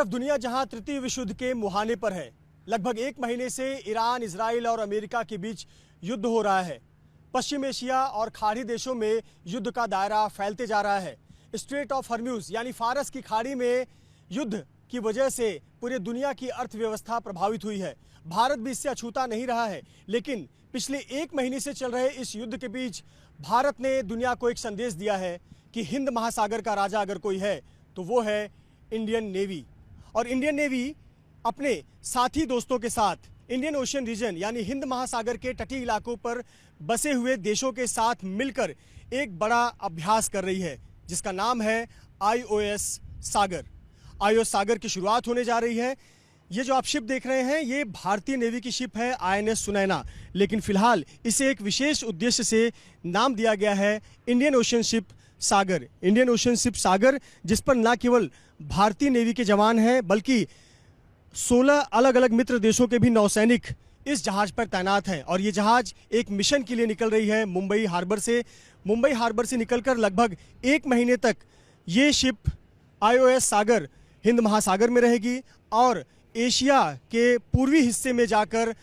तरफ दुनिया जहां तृतीय विश्व युद्ध के मुहाने पर है, लगभग एक महीने से ईरान, इजराइल और अमेरिका के बीच युद्ध हो रहा है। पश्चिम एशिया और खाड़ी देशों में युद्ध का दायरा फैलते जा रहा है। स्ट्रेट ऑफ हॉर्म्यूज यानी फारस की खाड़ी में युद्ध की वजह से पूरी दुनिया की अर्थव्यवस्था प्रभावित हुई है। भारत भी इससे अछूता नहीं रहा है, लेकिन पिछले एक महीने से चल रहे इस युद्ध के बीच भारत ने दुनिया को एक संदेश दिया है कि हिंद महासागर का राजा अगर कोई है तो वो है इंडियन नेवी। और इंडियन नेवी अपने साथी दोस्तों के साथ इंडियन ओशन रीजन यानी हिंद महासागर के तटीय इलाकों पर बसे हुए देशों के साथ मिलकर एक बड़ा अभ्यास कर रही है, जिसका नाम है IOS सागर। IOS सागर की शुरुआत होने जा रही है। ये जो आप शिप देख रहे हैं, ये भारतीय नेवी की शिप है INS सुनैना, लेकिन फिलहाल इसे एक विशेष उद्देश्य से नाम दिया गया है इंडियन ओशन शिप सागर। इंडियन ओशन शिप सागर, जिस पर न केवल भारतीय नेवी के जवान हैं बल्कि 16 अलग अलग मित्र देशों के भी नौसैनिक इस जहाज पर तैनात हैं। और ये जहाज एक मिशन के लिए निकल रही है मुंबई हार्बर से। मुंबई हार्बर से निकलकर लगभग एक महीने तक ये शिप IOS सागर हिंद महासागर में रहेगी और एशिया के पूर्वी हिस्से में जाकर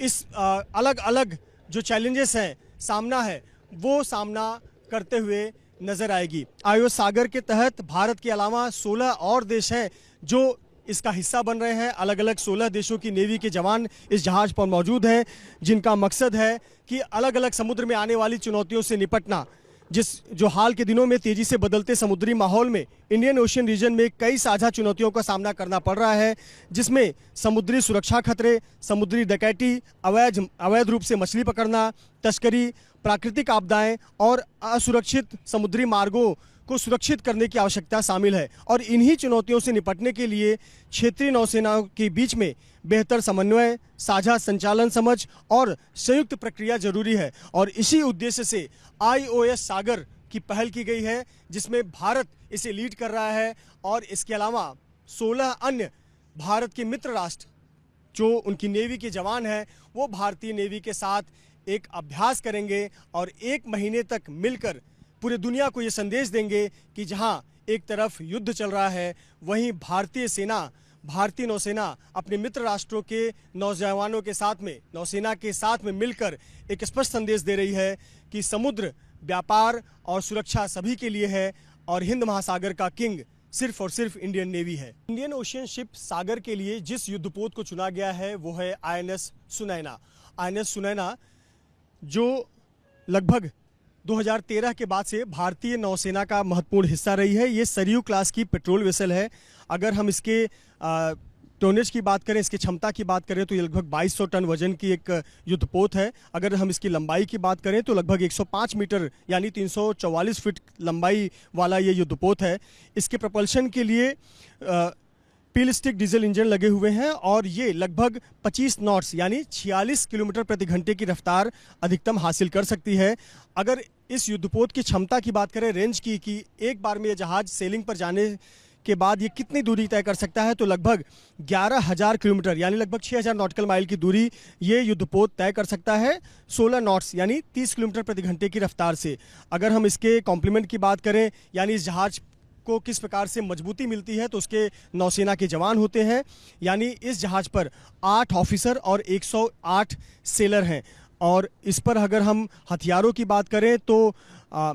इस अलग अलग जो चैलेंजेस हैं, सामना है, वो सामना करते हुए नजर आएगी। IOS सागर के तहत भारत के अलावा 16 और देश हैं जो इसका हिस्सा बन रहे हैं। अलग अलग 16 देशों की नेवी के जवान इस जहाज पर मौजूद हैं, जिनका मकसद है कि अलग अलग समुद्र में आने वाली चुनौतियों से निपटना। जो हाल के दिनों में तेजी से बदलते समुद्री माहौल में इंडियन ओशन रीजन में कई साझा चुनौतियों का सामना करना पड़ रहा है, जिसमें समुद्री सुरक्षा खतरे, समुद्री डकैती, अवैध रूप से मछली पकड़ना, तस्करी, प्राकृतिक आपदाएं और असुरक्षित समुद्री मार्गों को सुरक्षित करने की आवश्यकता शामिल है। और इन्हीं चुनौतियों से निपटने के लिए क्षेत्रीय नौसेनाओं के बीच में बेहतर समन्वय, साझा संचालन समझ और संयुक्त प्रक्रिया जरूरी है। और इसी उद्देश्य से IOS सागर की पहल की गई है, जिसमें भारत इसे लीड कर रहा है। और इसके अलावा 16 अन्य भारत के मित्र राष्ट्र जो उनकी नेवी के जवान हैं, वो भारतीय नेवी के साथ एक अभ्यास करेंगे और एक महीने तक मिलकर पूरी दुनिया को ये संदेश देंगे कि जहां एक तरफ युद्ध चल रहा है, वहीं भारतीय नौसेना अपने मित्र राष्ट्रों के नौजवानों के साथ में, नौसेना के साथ में मिलकर एक स्पष्ट संदेश दे रही है कि समुद्र, व्यापार और सुरक्षा सभी के लिए है और हिंद महासागर का किंग सिर्फ और सिर्फ इंडियन नेवी है। इंडियन ओशन शिप सागर के लिए जिस युद्धपोत को चुना गया है वो है INS सुनैना। INS सुनैना जो लगभग 2013 के बाद से भारतीय नौसेना का महत्वपूर्ण हिस्सा रही है। ये सरयू क्लास की पेट्रोल वेसल है। अगर हम इसके टोनेज की बात करें, इसकी क्षमता की बात करें, तो ये लगभग 2200 टन वजन की एक युद्धपोत है। अगर हम इसकी लंबाई की बात करें तो लगभग 105 मीटर यानी 344 फीट लंबाई वाला ये युद्धपोत है। इसके प्रपल्शन के लिए पील स्टिक डीजल इंजन लगे हुए हैं और ये लगभग 25 नॉट्स यानी 46 किलोमीटर प्रति घंटे की रफ्तार अधिकतम हासिल कर सकती है। अगर इस युद्धपोत की क्षमता की बात करें, रेंज की कि एक बार में ये जहाज सेलिंग पर जाने के बाद ये कितनी दूरी तय कर सकता है, तो लगभग 11,000 किलोमीटर यानी लगभग 6,000 नॉटिकल माइल की दूरी ये युद्धपोत तय कर सकता है 16 नॉट्स यानी 30 किलोमीटर प्रति घंटे की रफ्तार से। अगर हम इसके कॉम्प्लीमेंट की बात करें, यानी इस जहाज को किस प्रकार से मजबूती मिलती है, तो उसके नौसेना के जवान होते हैं। यानी इस जहाज पर 8 ऑफिसर और 108 सेलर हैं। और इस पर अगर हम हथियारों की बात करें तो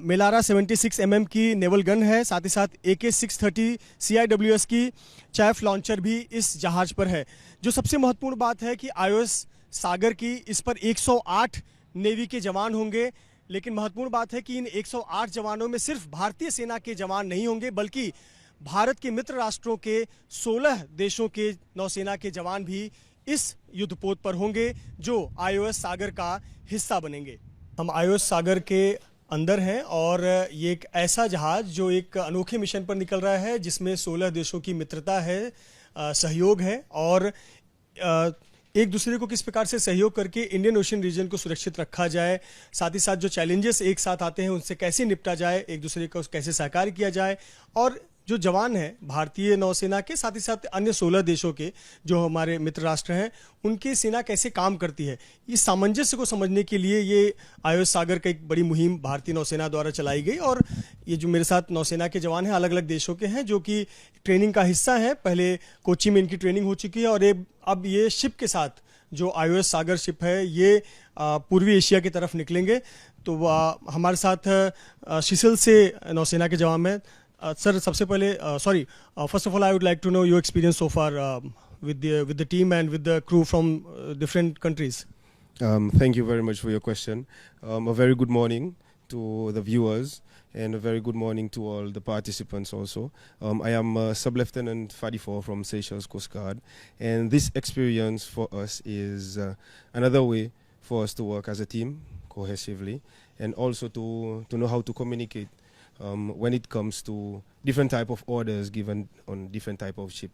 मेलारा 76 mm की नेवल गन है, साथ ही साथ AK-630 CIWS की चैफ लॉन्चर भी इस जहाज पर है। जो सबसे महत्वपूर्ण बात है कि IOS सागर की इस पर 108 नेवी के जवान होंगे, लेकिन महत्वपूर्ण बात है कि इन 108 जवानों में सिर्फ भारतीय सेना के जवान नहीं होंगे, बल्कि भारत के मित्र राष्ट्रों के 16 देशों के नौसेना के जवान भी इस युद्धपोत पर होंगे, जो IOS सागर का हिस्सा बनेंगे। हम IOS सागर के अंदर हैं और ये एक ऐसा जहाज जो एक अनोखे मिशन पर निकल रहा है, जिसमें 16 देशों की मित्रता है, सहयोग है और एक दूसरे को किस प्रकार से सहयोग करके इंडियन ओशन रीजन को सुरक्षित रखा जाए, साथ ही साथ जो चैलेंजेस एक साथ आते हैं उनसे कैसे निपटा जाए, एक दूसरे को कैसे सहकार किया जाए और जो जवान हैं भारतीय नौसेना के, साथ ही साथ अन्य 16 देशों के जो हमारे मित्र राष्ट्र हैं, उनकी सेना कैसे काम करती है, इस सामंजस्य को समझने के लिए ये आईओएस सागर का एक बड़ी मुहिम भारतीय नौसेना द्वारा चलाई गई। और ये जो मेरे साथ नौसेना के जवान हैं अलग अलग देशों के हैं, जो कि ट्रेनिंग का हिस्सा हैं। पहले कोच्चि में इनकी ट्रेनिंग हो चुकी है और अब ये शिप के साथ जो आईओएस सागर शिप है ये पूर्वी एशिया की तरफ निकलेंगे। तो हमारे साथ शिसिल से नौसेना के जवान में सर, सबसे पहले first of all I would like to know your experience so far with the team and with the crew from different countries. Thank you very much for your question. A very good morning to the viewers and a very good morning to all the participants also. I am Sub-Lieutenant Fadifor from Seychelles Coast Guard, and this experience for us is another way for us to work as a team cohesively, and also to know how to communicate when it comes to different type of orders given on different type of ship.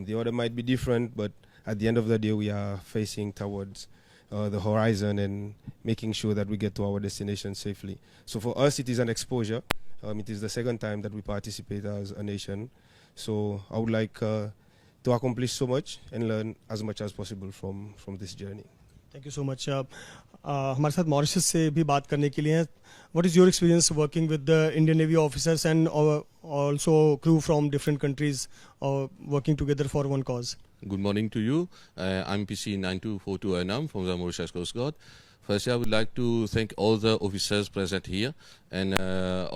The order might be different, but at the end of the day we are facing towards the horizon and making sure that we get to our destination safely. So for us it is an exposure. It is the second time that we participate as a nation. So I would like to accomplish so much and learn as much as possible from this journey. Thank you so much. हमारे साथ Mauritius से भी बात करने के लिए हैं। What is your experience working with the Indian navy officers and also crew from different countries working together for one cause? Good morning to you. I'm PC 9242 Anam from the Mauritius Coast Guard. Firstly, I would like to thank all the officers present here and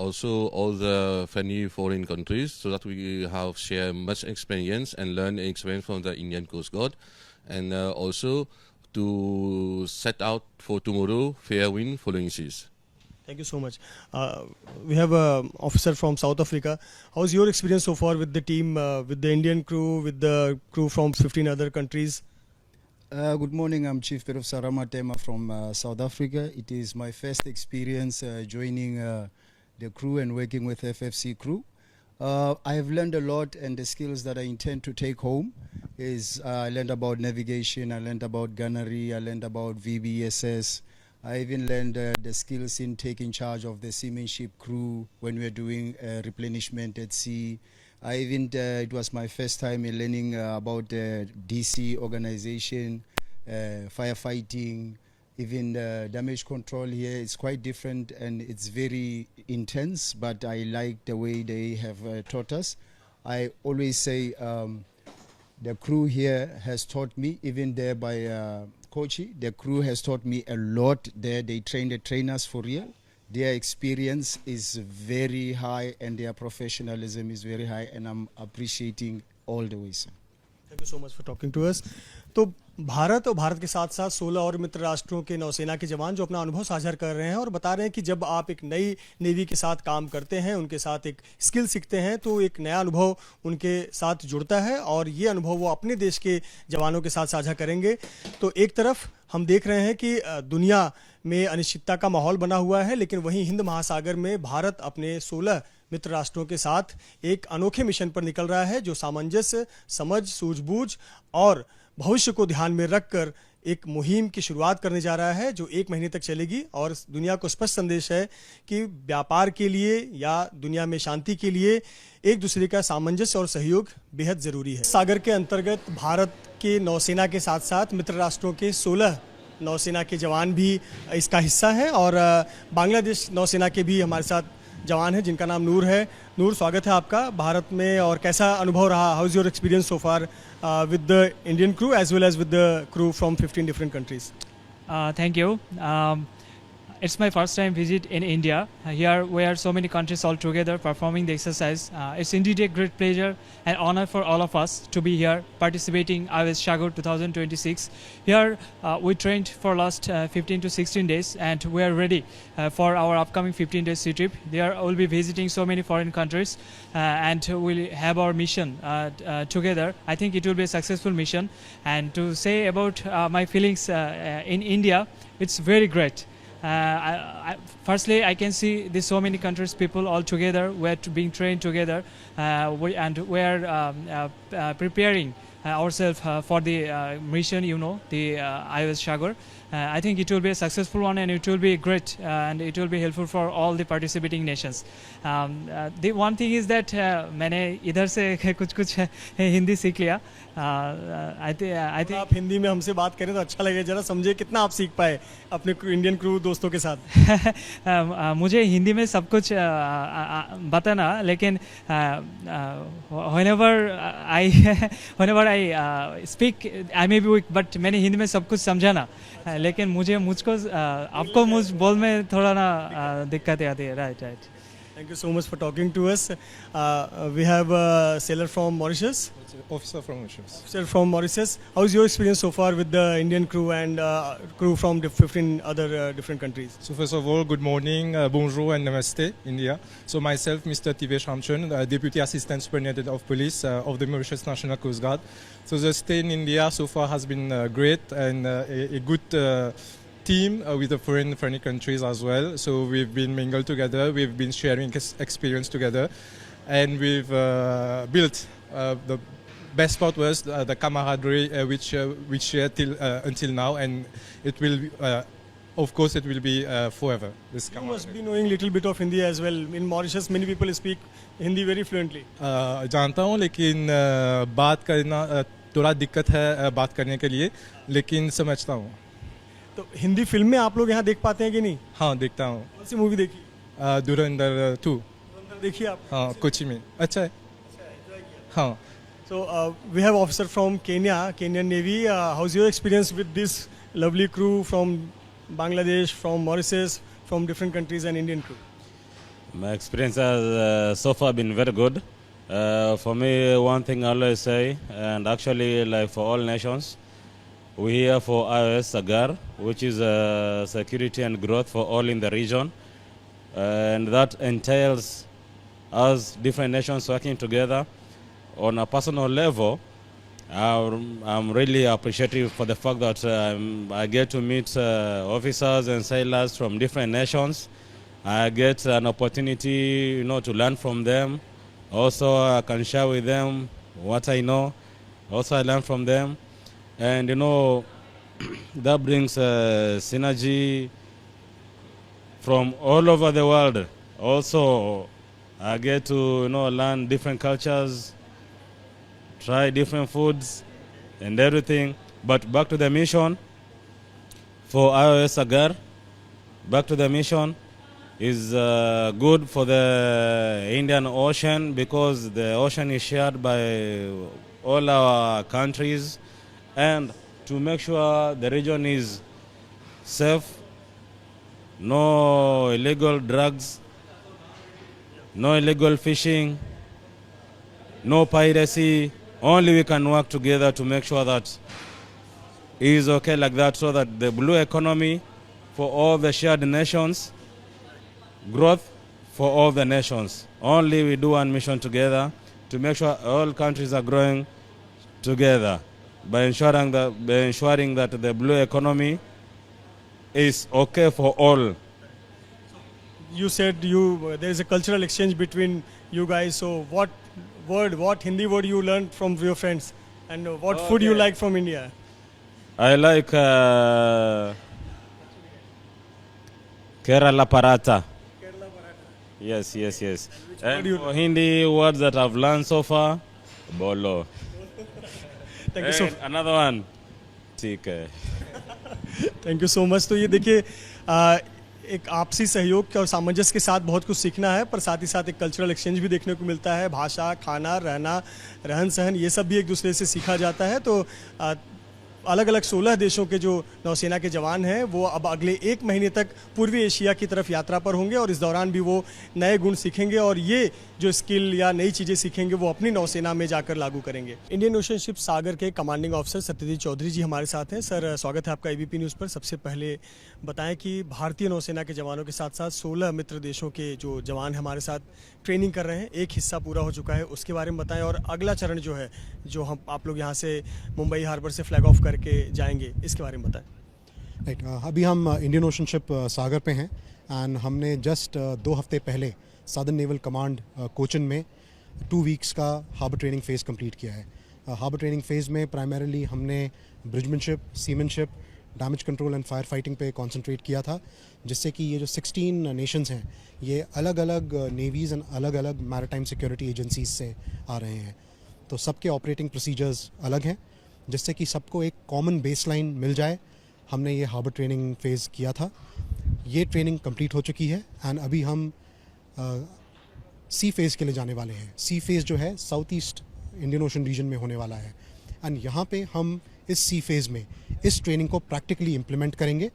also all the friendly foreign countries, so that we have shared much experience and learned experience from the Indian Coast Guard, and also to set out for tomorrow fair wind following seas. Thank you so much. We have an officer from South Africa. How's your experience so far with the team, with the Indian crew, with the crew from 15 other countries? Good morning. I'm Chief Peter Sarama Tema from South Africa. It is my first experience joining the crew and working with FFC crew. I have learned a lot, and the skills that I intend to take home is I learned about navigation, I learned about gunnery, I learned about VBSS. I even learned the skills in taking charge of the seamanship crew when we are doing replenishment at sea. I even it was my first time in learning about the DC organization, firefighting, even damage control here. It's quite different and it's very intense, but I like the way they have taught us. I always say the crew here has taught me, even there by Kochi, the crew has taught me a lot there. They train the trainers for real. Their experience is very high and their professionalism is very high, and I'm appreciating all the way, sir. Thank you so much for talking to us. तो भारत और भारत के साथ साथ 16 और मित्र राष्ट्रों के नौसेना के जवान जो अपना अनुभव साझा कर रहे हैं और बता रहे हैं कि जब आप एक नई नेवी के साथ काम करते हैं, उनके साथ एक स्किल सीखते हैं, तो एक नया अनुभव उनके साथ जुड़ता है और ये अनुभव वो अपने देश के जवानों के साथ साझा करेंगे। तो एक तरफ हम देख रहे हैं कि दुनिया में अनिश्चितता का माहौल बना हुआ है, लेकिन वहीं हिंद महासागर में भारत अपने 16 मित्र राष्ट्रों के साथ एक अनोखे मिशन पर निकल रहा है, जो सामंजस्य, समझ, सूझबूझ और भविष्य को ध्यान में रखकर एक मुहिम की शुरुआत करने जा रहा है, जो 1 महीने तक चलेगी। और दुनिया को स्पष्ट संदेश है कि व्यापार के लिए या दुनिया में शांति के लिए एक दूसरे का सामंजस्य और सहयोग बेहद ज़रूरी है। सागर के अंतर्गत भारत के नौसेना के साथ साथ मित्र राष्ट्रों के 16 नौसेना के जवान भी इसका हिस्सा हैं और बांग्लादेश नौसेना के भी हमारे साथ जवान है जिनका नाम नूर है। नूर, स्वागत है आपका भारत में, और कैसा अनुभव रहा? How is your experience so far with the Indian crew as well as with the crew from 15 different countries? Thank you. It's my first time visit in India. Here we are so many countries all together performing the exercise. It's indeed a great pleasure and honor for all of us to be here participating IOS Sagar 2026. Here we trained for last 15 to 16 days and we are ready for our upcoming 15-day sea trip. There we'll be visiting so many foreign countries and we'll have our mission together. I think it will be a successful mission. And to say about my feelings in India, it's very great. Firstly, I can see there's so many countries, people all together. We're being trained together, we are preparing ourselves for the mission. The IOS Sagar. I think it will be a successful one and it will be great and it will be helpful for all the participating nations. The one thing is that मैंने इधर से कुछ हिंदी सीख लिया. I think आप हिंदी में हमसे बात करें तो अच्छा लगेगा, जरा समझे कितना आप सीख पाए अपने इंडियन क्रू दोस्तों के साथ. मुझे हिंदी में सब कुछ बताना, लेकिन whenever I speak I may be weak, but मैंने हिंदी में सब कुछ समझा ना, लेकिन मुझको आपको बोल में थोड़ा ना दिक्कतें आती है. Right. Thank you so much for talking to us. We have a sailor from Mauritius. Officer from Mauritius. Sir, from Mauritius, how's your experience so far with the Indian crew and crew from 15 other different countries? So first of all, good morning, bonjour and namaste, India. So myself, Mr. Tivesh Ramchand, Deputy Assistant Superintendent of Police of the Mauritius National Coast Guard. So the stay in India so far has been great and a good team with the foreign countries as well. So we've been mingled together, we've been sharing experience together, and we've built the best part was the camaraderie which we share until now, and it will of course it will be forever. This You must be knowing little bit of Hindi as well. In Mauritius, many people speak Hindi very fluently. जानता हूँ, लेकिन बात करना थोड़ा दिक्कत है बात करने के लिए, लेकिन समझता हूँ. तो हिंदी फिल्म में आप लोग यहाँ देख पाते हैं कि नहीं? हाँ, देखता हूँ. कौन सी मूवी देखी? धुरंधर 2. देखिए आप? हाँ, कोची में. अच्छा है. हाँ. So we have officer from Kenya, Kenyan Navy. How's your experience with this lovely crew from Bangladesh, from Mauritius, from different countries and Indian crew? My experience has so far been very good. For me, one thing I always say, and actually like for all nations, we're here for IOS SAGAR, which is security and growth for all in the region. And that entails us different nations working together. On a personal level, I'm really appreciative for the fact that I get to meet officers and sailors from different nations. I get an opportunity, to learn from them. Also, I can share with them what I know. Also, I learn from them. And, that brings synergy from all over the world. Also, I get to, learn different cultures, try different foods and everything. But back to the mission, for IOS SAGAR, back to the mission is good for the Indian Ocean, because the ocean is shared by all our countries, and to make sure the region is safe, no illegal drugs, no illegal fishing, no piracy. Only we can work together to make sure that it is okay like that, so that the blue economy for all the shared nations, growth for all the nations. Only we do one mission together to make sure all countries are growing together by ensuring that the blue economy is okay for all. You said there is a cultural exchange between you guys. So what Hindi word you learned from your friends, and what food you like from India? I like Kerala Paratha. Yes. And for Hindi words that I've learned so far, Bolo. Thank you so And another one, Tika. Thank you so much. तो ये देखिए, एक आपसी सहयोग और सामंजस्य के साथ बहुत कुछ सीखना है, पर साथ ही साथ एक कल्चरल एक्सचेंज भी देखने को मिलता है. भाषा, खाना, रहना, रहन सहन, ये सब भी एक दूसरे से सीखा जाता है. तो अलग अलग 16 देशों के जो नौसेना के जवान हैं वो अब अगले 1 महीने तक पूर्वी एशिया की तरफ यात्रा पर होंगे, और इस दौरान भी वो नए गुण सीखेंगे, और ये जो स्किल या नई चीज़ें सीखेंगे वो अपनी नौसेना में जाकर लागू करेंगे. इंडियन ओशन शिप सागर के कमांडिंग ऑफिसर सत्यजीत चौधरी जी हमारे साथ हैं. सर, स्वागत है आपका ABP न्यूज़ पर. सबसे पहले बताएं कि भारतीय नौसेना के जवानों के साथ साथ 16 मित्र देशों के जो जवान हमारे साथ ट्रेनिंग कर रहे हैं, एक हिस्सा पूरा हो चुका है, उसके बारे में बताएं, और अगला चरण जो है, जो आप लोग यहाँ से मुंबई हार्बर से फ्लैग ऑफ करके जाएंगे, इसके बारे में बताएं. राइट, अभी हम इंडियन ओशन शिप सागर पे हैं, एंड हमने जस्ट 2 हफ्ते पहले सादर्न नेवल कमांड कोचिन में 2 वीक्स का हार्बर ट्रेनिंग फेज़ कंप्लीट किया है. हार्बर ट्रेनिंग फेज़ में प्राइमरीली हमने bridgemanship, seamanship, damage control and fire fighting पे कंसंट्रेट किया था, जिससे कि ये जो 16 नेशंस हैं ये अलग अलग नेवीज़ एंड अलग अलग मैरिटाइम सिक्योरिटी एजेंसीज से आ रहे हैं। तो सबके ऑपरेटिंग प्रोसीजर्स अलग हैं, जिससे कि सबको एक कॉमन बेसलाइन मिल जाए। हमने ये हार्बर ट्रेनिंग फ़ेज़ किया था, ये ट्रेनिंग कंप्लीट हो चुकी है एंड अभी हम सी फेज़ के लिए जाने वाले हैं। सी फेज़ जो है south east Indian ocean region में होने वाला है एंड यहाँ पे हम इस सी फेज़ में इस ट्रेनिंग को प्रैक्टिकली इम्प्लीमेंट करेंगे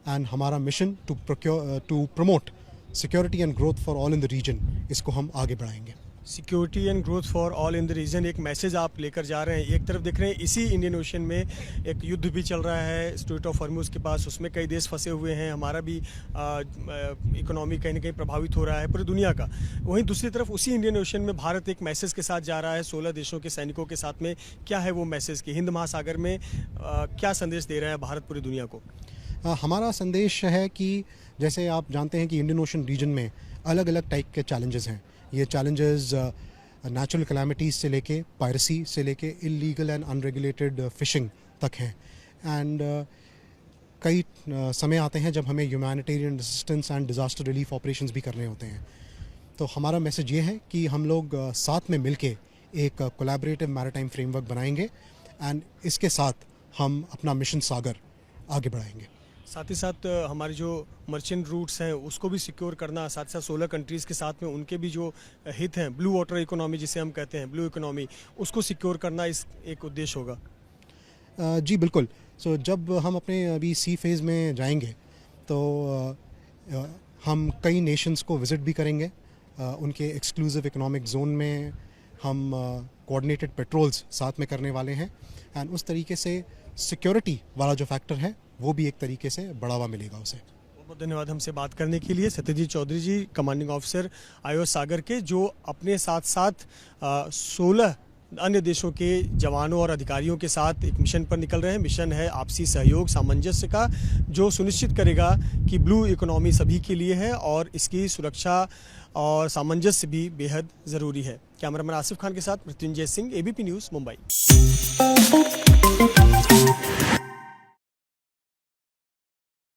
एंड हमारा mission to promote security and growth for all in the region, इसको हम आगे बढ़ाएंगे। Security and growth for all in the region, एक मैसेज आप लेकर जा रहे हैं। एक तरफ देख रहे हैं इसी इंडियन ओशन में एक युद्ध भी चल रहा है स्ट्रेट ऑफ हॉर्मुज़ के पास, उसमें कई देश फंसे हुए हैं, हमारा भी इकोनॉमी कहीं ना कहीं प्रभावित हो रहा है पूरी दुनिया का। वहीं दूसरी तरफ उसी इंडियन ओशन में भारत एक मैसेज के साथ जा रहा है 16 देशों के सैनिकों के साथ में। क्या है वो मैसेज कि हिंद महासागर में क्या संदेश दे रहा है भारत पूरी दुनिया को? हमारा संदेश है कि जैसे आप जानते हैं कि इंडियन ओशन रीजन में अलग अलग टाइप के चैलेंजेस हैं। ये चैलेंजेस नेचुरल कैलामिटीज़ से लेके पायरेसी से लेके इलीगल एंड अनरेगुलेटेड फिशिंग तक हैं एंड कई समय आते हैं जब हमें humanitarian assistance and disaster relief operations भी करने होते हैं। तो हमारा मैसेज ये है कि हम लोग साथ में मिलके एक कोलैबोरेटिव मैरिटाइम फ्रेमवर्क बनाएंगे एंड इसके साथ हम अपना मिशन सागर आगे बढ़ाएंगे। साथ ही साथ हमारे जो मर्चेंट रूट्स हैं उसको भी सिक्योर करना, साथ साथ 16 कंट्रीज़ के साथ में उनके भी जो हित हैं, ब्लू वाटर इकोनॉमी जिसे हम कहते हैं, ब्लू इकोनॉमी, उसको सिक्योर करना इस एक उद्देश्य होगा। जी बिल्कुल। सो जब हम अपने अभी सी फेज़ में जाएंगे तो हम कई नेशंस को विज़िट भी करेंगे। उनके एक्सक्लूसिव इकोनॉमिक जोन में हम कोऑर्डिनेटेड पेट्रोल्स साथ में करने वाले हैं एंड उस तरीके से सिक्योरिटी वाला जो फैक्टर है वो भी एक तरीके से बढ़ावा मिलेगा उसे। बहुत धन्यवाद हमसे बात करने के लिए। सत्यजीत चौधरी जी, कमांडिंग ऑफिसर IOS सागर के, जो अपने साथ साथ 16 अन्य देशों के जवानों और अधिकारियों के साथ एक मिशन पर निकल रहे हैं। मिशन है आपसी सहयोग सामंजस्य का, जो सुनिश्चित करेगा कि ब्लू इकोनॉमी सभी के लिए है और इसकी सुरक्षा और सामंजस्य भी बेहद ज़रूरी है। कैमरामैन आसिफ खान के साथ मृत्युंजय सिंह, ABP न्यूज़, मुंबई।